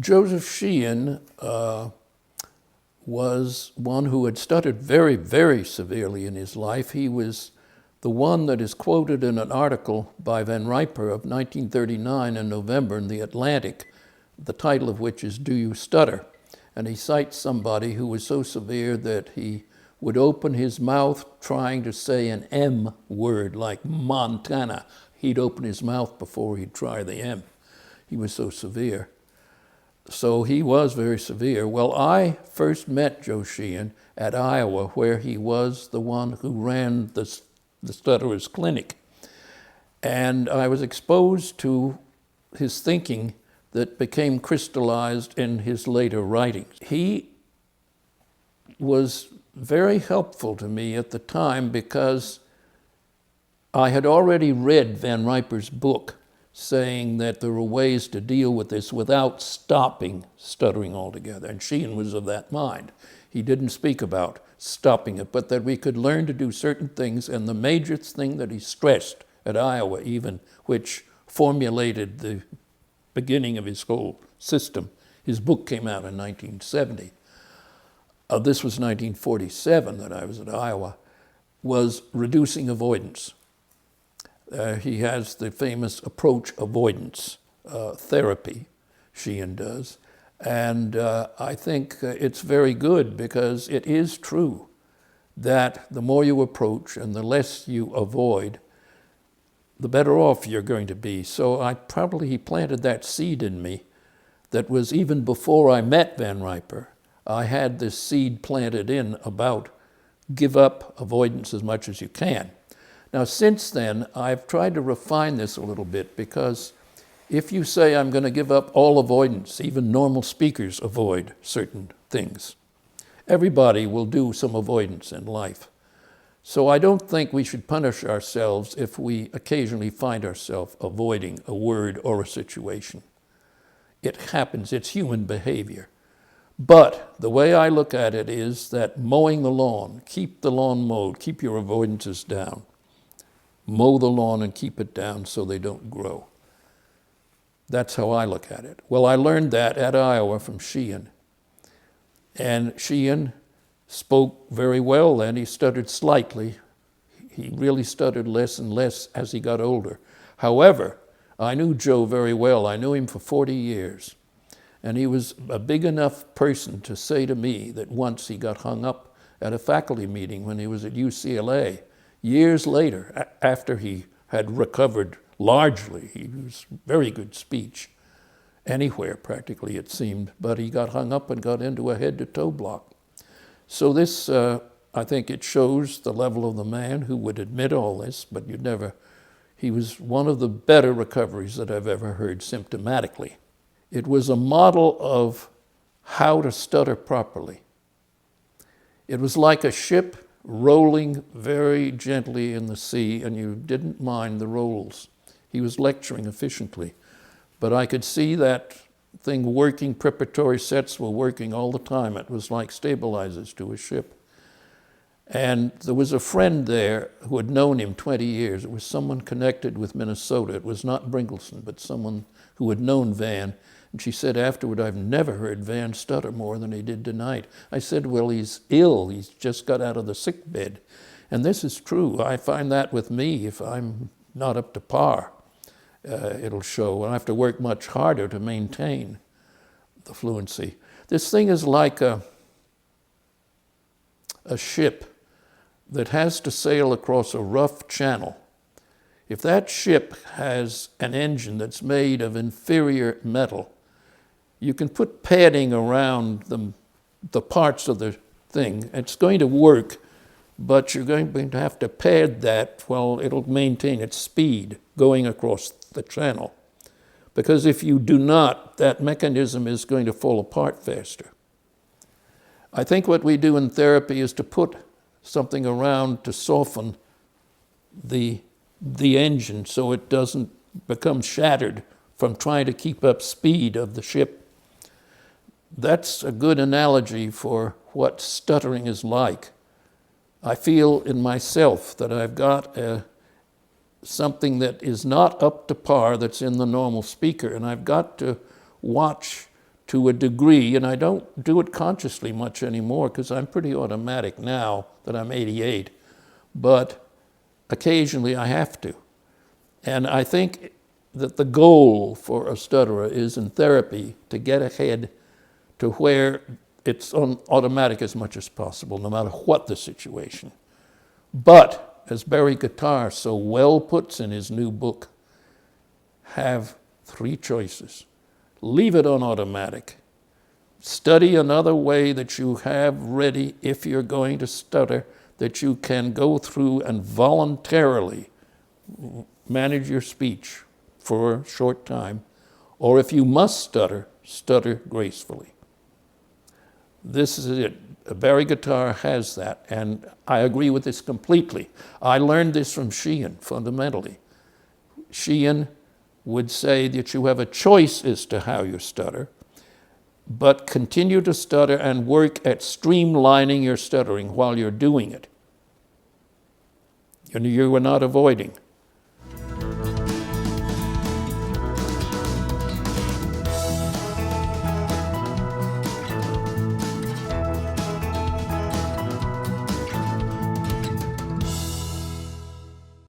Joseph Sheehan was one who had stuttered very, very severely in his life. He was the one that is quoted in an article by Van Riper of 1939 in November in The Atlantic, the title of which is "Do You Stutter?" And he cites somebody who was so severe that he would open his mouth trying to say an M word like Montana. He'd open his mouth before he'd try the M. He was so severe. So he was very severe. Well, I first met Joe Sheehan at Iowa, where he was the one who ran the Stutterers Clinic. And I was exposed to his thinking that became crystallized in his later writings. He was very helpful to me at the time because I had already read Van Riper's book saying that there were ways to deal with this without stopping stuttering altogether. And Sheehan was of that mind. He didn't speak about stopping it, but that we could learn to do certain things. And the major thing that he stressed at Iowa even, which formulated the beginning of his whole system, his book came out in 1970. This was 1947 that I was at Iowa, was reducing avoidance. He has the famous approach avoidance therapy, Sheehan does. And I think it's very good because it is true that the more you approach and the less you avoid, the better off you're going to be. So he planted that seed in me that was even before I met Van Riper. I had this seed planted in about give up avoidance as much as you can. Now, since then, I've tried to refine this a little bit because if you say I'm going to give up all avoidance, even normal speakers avoid certain things. Everybody will do some avoidance in life. So I don't think we should punish ourselves if we occasionally find ourselves avoiding a word or a situation. It happens, it's human behavior. But the way I look at it is that mowing the lawn, keep the lawn mowed, keep your avoidances down. Mow the lawn and keep it down so they don't grow. That's how I look at it. Well, I learned that at Iowa from Sheehan. And Sheehan spoke very well then. He stuttered slightly. He really stuttered less and less as he got older. However, I knew Joe very well. I knew him for 40 years. And he was a big enough person to say to me that once he got hung up at a faculty meeting when he was at UCLA. Years later, after he had recovered largely, he was very good speech, anywhere practically it seemed, but he got hung up and got into a head-to-toe block. So this, I think it shows the level of the man who would admit all this, but he was one of the better recoveries that I've ever heard symptomatically. It was a model of how to stutter properly. It was like a ship rolling very gently in the sea, and you didn't mind the rolls. He was lecturing efficiently, but I could see that thing working. Preparatory sets were working all the time. It was like stabilizers to a ship. And there was a friend there who had known him 20 years. It was someone connected with Minnesota. It was not Brinkelson, but someone who had known Van. And she said afterward, I've never heard Van stutter more than he did tonight. I said, well, he's ill. He's just got out of the sick bed. And this is true. I find that with me, if I'm not up to par, it'll show. And I have to work much harder to maintain the fluency. This thing is like a ship that has to sail across a rough channel. If that ship has an engine that's made of inferior metal, you can put padding around the parts of the thing. It's going to work, but you're going to have to pad that while it'll maintain its speed going across the channel. Because if you do not, that mechanism is going to fall apart faster. I think what we do in therapy is to put something around to soften the engine so it doesn't become shattered from trying to keep up speed of the ship. That's a good analogy for what stuttering is like. I feel in myself that I've got something that is not up to par that's in the normal speaker, and I've got to watch to a degree, and I don't do it consciously much anymore because I'm pretty automatic now that I'm 88, but occasionally I have to. And I think that the goal for a stutterer is in therapy to get ahead to where it's on automatic as much as possible, no matter what the situation. But, as Barry Guitar so well puts in his new book, have 3 choices. Leave it on automatic. Study another way that you have ready if you're going to stutter, that you can go through and voluntarily manage your speech for a short time. Or if you must stutter, stutter gracefully. This is it. Barry Guitar has that, and I agree with this completely. I learned this from Sheehan, fundamentally. Sheehan would say that you have a choice as to how you stutter, but continue to stutter and work at streamlining your stuttering while you're doing it. You are not avoiding.